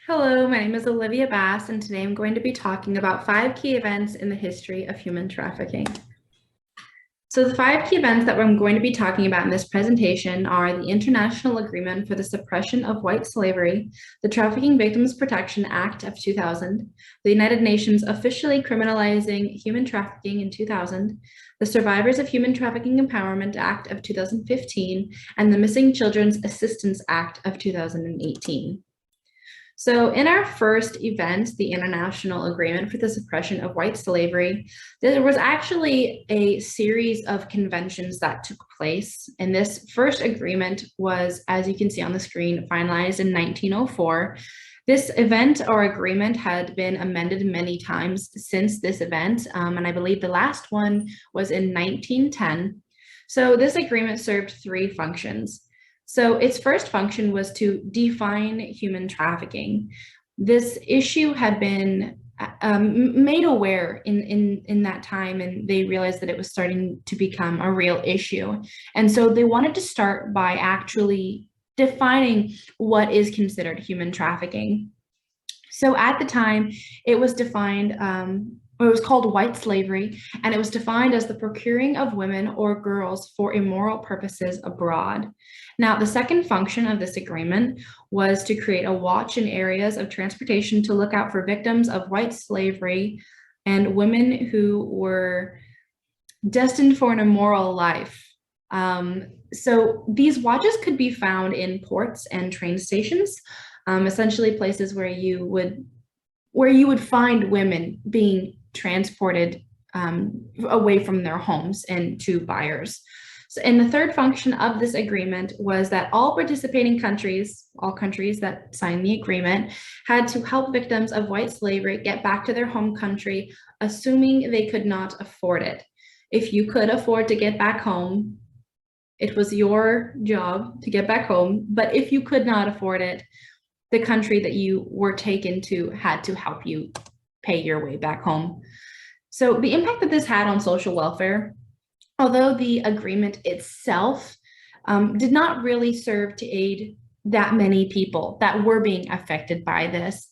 Hello, my name is Olivia Bass, and today I'm going to be talking about 5 key events in the history of human trafficking. So, the 5 key events that I'm going to be talking about in this presentation are the International Agreement for the Suppression of White Slavery, the Trafficking Victims Protection Act of 2000, the United Nations officially criminalizing human trafficking in 2000, the Survivors of Human Trafficking Empowerment Act of 2015, and the Missing Children's Assistance Act of 2018. So, in our first event, the International Agreement for the Suppression of White Slavery, there was actually a series of conventions that took place. And this first agreement was, as you can see on the screen, finalized in 1904. This event or agreement had been amended many times since this event, and I believe the last one was in 1910. So, this agreement served 3 functions. So its first function was to define human trafficking. This issue had been made aware in that time, and they realized that it was starting to become a real issue. And so they wanted to start by actually defining what is considered human trafficking. So at the time, it was defined, or it was called white slavery, and it was defined as the procuring of women or girls for immoral purposes abroad. Now, the second function of this agreement was to create a watch in areas of transportation to look out for victims of white slavery and women who were destined for an immoral life. So these watches could be found in ports and train stations, essentially places where you would find women being transported away from their homes and to buyers. So, and the third function of this agreement was that all participating countries, all countries that signed the agreement, had to help victims of white slavery get back to their home country, assuming they could not afford it. If you could afford to get back home, it was your job to get back home. But if you could not afford it, the country that you were taken to had to help you pay your way back home. So the impact that this had on social welfare, although the agreement itself did not really serve to aid that many people that were being affected by this,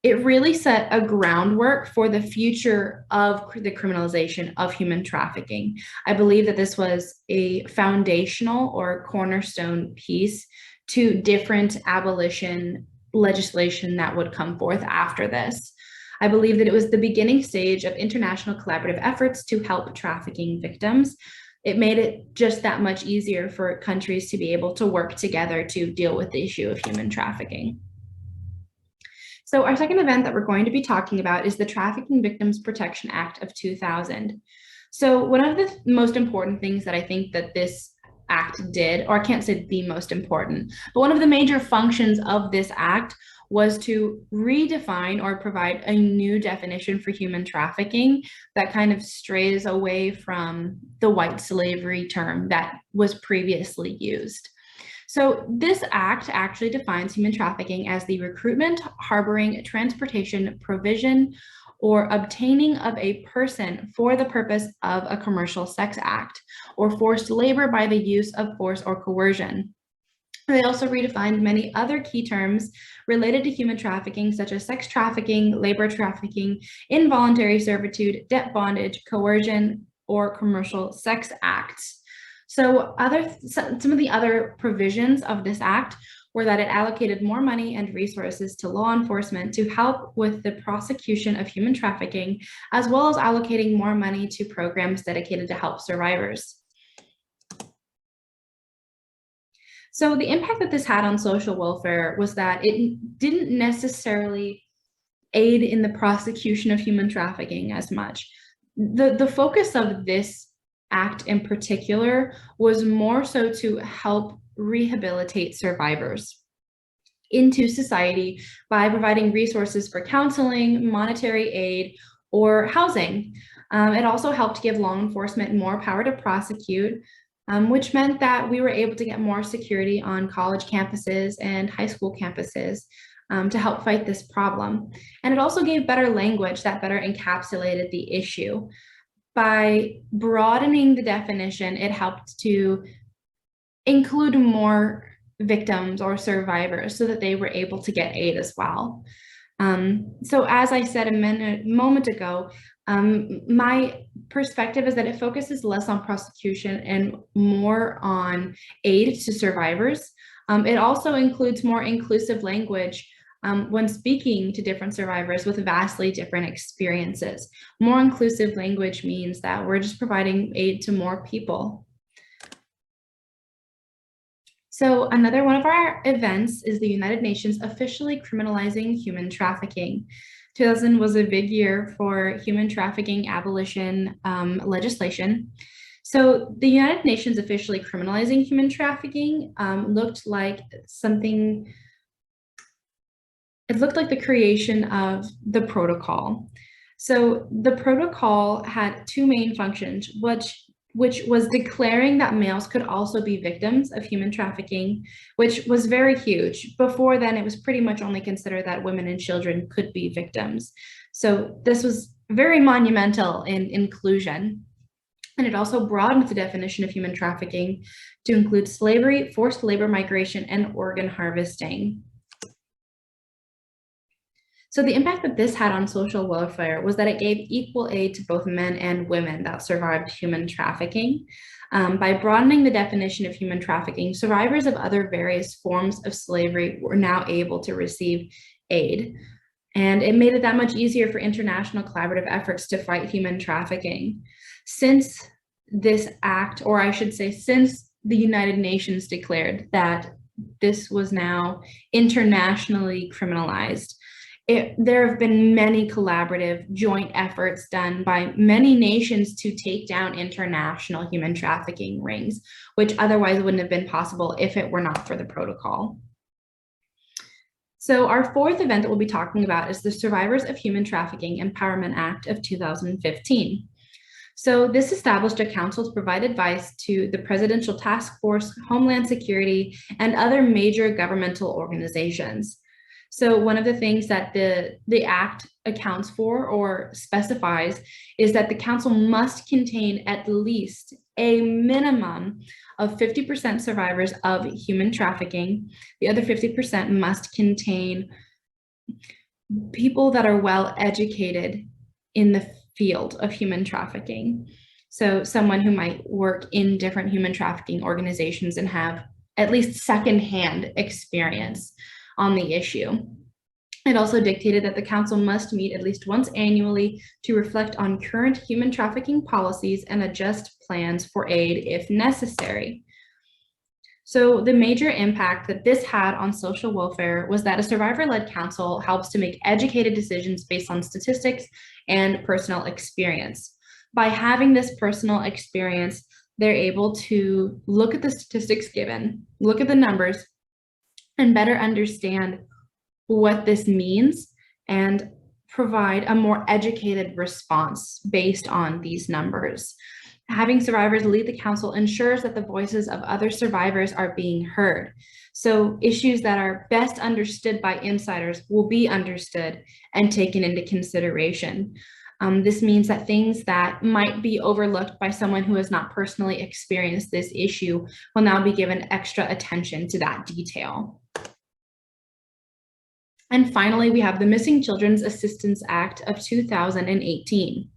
it really set a groundwork for the future of the criminalization of human trafficking. I believe that this was a foundational or cornerstone piece to different abolition legislation that would come forth after this. I believe that it was the beginning stage of international collaborative efforts to help trafficking victims. It made it just that much easier for countries to be able to work together to deal with the issue of human trafficking. So our second event that we're going to be talking about is the Trafficking Victims Protection Act of 2000. So one of the most important things that I think that this act did, or I can't say the most important, but one of the major functions of this act was to redefine or provide a new definition for human trafficking that kind of strays away from the white slavery term that was previously used. So this act actually defines human trafficking as the recruitment, harboring, transportation, provision, or obtaining of a person for the purpose of a commercial sex act, or forced labor by the use of force or coercion. They also redefined many other key terms related to human trafficking, such as sex trafficking, labor trafficking, involuntary servitude, debt bondage, coercion, or commercial sex acts. So some of the other provisions of this act were that it allocated more money and resources to law enforcement to help with the prosecution of human trafficking, as well as allocating more money to programs dedicated to help survivors. So the impact that this had on social welfare was that it didn't necessarily aid in the prosecution of human trafficking as much. The focus of this act in particular was more so to help rehabilitate survivors into society by providing resources for counseling, monetary aid, or housing. It also helped give law enforcement more power to prosecute, which meant that we were able to get more security on college campuses and high school campuses to help fight this problem. And it also gave better language that better encapsulated the issue. By broadening the definition, it helped to include more victims or survivors so that they were able to get aid as well. So as I said a moment ago, my perspective is that it focuses less on prosecution and more on aid to survivors. It also includes more inclusive language when speaking to different survivors with vastly different experiences. More inclusive language means that we're just providing aid to more people. So another one of our events is the United Nations officially criminalizing human trafficking. 2000 was a big year for human trafficking abolition legislation. So the United Nations officially criminalizing human trafficking looked like something, it looked like the creation of the protocol. So the protocol had two main functions, which was declaring that males could also be victims of human trafficking, which was very huge. Before then, it was pretty much only considered that women and children could be victims. So this was very monumental in inclusion. And it also broadened the definition of human trafficking to include slavery, forced labor migration, and organ harvesting. So the impact that this had on social welfare was that it gave equal aid to both men and women that survived human trafficking. By broadening the definition of human trafficking, survivors of other various forms of slavery were now able to receive aid. And it made it that much easier for international collaborative efforts to fight human trafficking. Since this act, or I should say, since the United Nations declared that this was now internationally criminalized, there have been many collaborative joint efforts done by many nations to take down international human trafficking rings, which otherwise wouldn't have been possible if it were not for the protocol. So our fourth event that we'll be talking about is the Survivors of Human Trafficking Empowerment Act of 2015. So this established a council to provide advice to the Presidential Task Force, Homeland Security, and other major governmental organizations. So one of the things that the act accounts for or specifies is that the council must contain at least a minimum of 50% survivors of human trafficking. The other 50% must contain people that are well educated in the field of human trafficking. So someone who might work in different human trafficking organizations and have at least secondhand experience on the issue. It also dictated that the council must meet at least once annually to reflect on current human trafficking policies and adjust plans for aid if necessary. So the major impact that this had on social welfare was that a survivor-led council helps to make educated decisions based on statistics and personal experience. By having this personal experience, they're able to look at the statistics given, look at the numbers, and better understand what this means and provide a more educated response based on these numbers. Having survivors lead the council ensures that the voices of other survivors are being heard. So issues that are best understood by insiders will be understood and taken into consideration. This means that things that might be overlooked by someone who has not personally experienced this issue will now be given extra attention to that detail. And finally, we have the Missing Children's Assistance Act of 2018.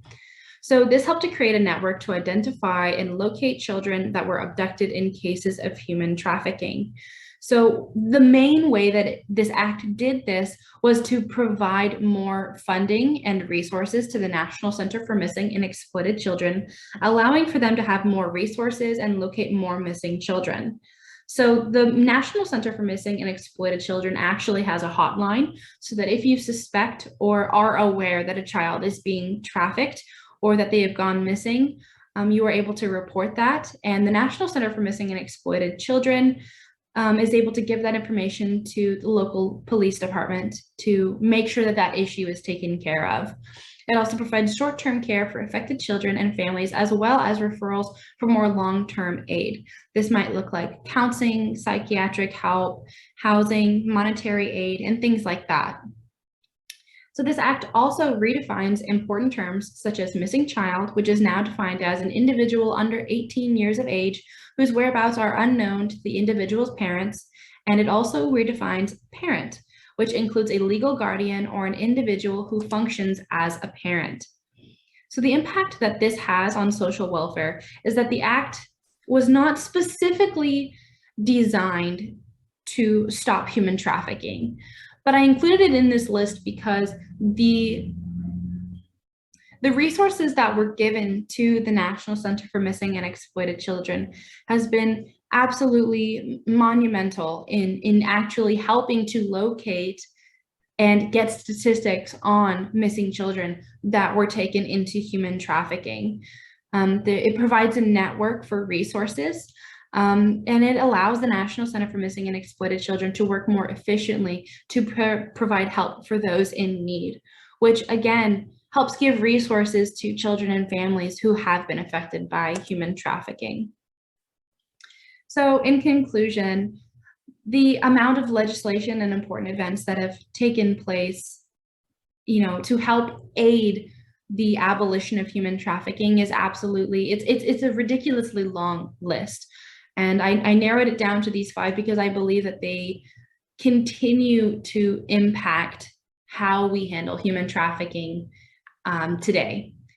So this helped to create a network to identify and locate children that were abducted in cases of human trafficking. So the main way that this act did this was to provide more funding and resources to the National Center for Missing and Exploited Children, allowing for them to have more resources and locate more missing children. So the National Center for Missing and Exploited Children actually has a hotline so that if you suspect or are aware that a child is being trafficked or that they have gone missing, you are able to report that. And the National Center for Missing and Exploited Children is able to give that information to the local police department to make sure that that issue is taken care of. It also provides short-term care for affected children and families, as well as referrals for more long-term aid. This might look like counseling, psychiatric help, housing, monetary aid, and things like that. So this act also redefines important terms such as missing child, which is now defined as an individual under 18 years of age whose whereabouts are unknown to the individual's parents, And it also redefines parent, which includes a legal guardian or an individual who functions as a parent. So the impact that this has on social welfare is that the act was not specifically designed to stop human trafficking, but I included it in this list because the resources that were given to the National Center for Missing and Exploited Children has been absolutely monumental in actually helping to locate and get statistics on missing children that were taken into human trafficking. It provides a network for resources, and it allows the National Center for Missing and Exploited Children to work more efficiently to provide help for those in need, which again helps give resources to children and families who have been affected by human trafficking. So in conclusion, the amount of legislation and important events that have taken place, to help aid the abolition of human trafficking is absolutely, it's a ridiculously long list. And I narrowed it down to these 5 because I believe that they continue to impact how we handle human trafficking today.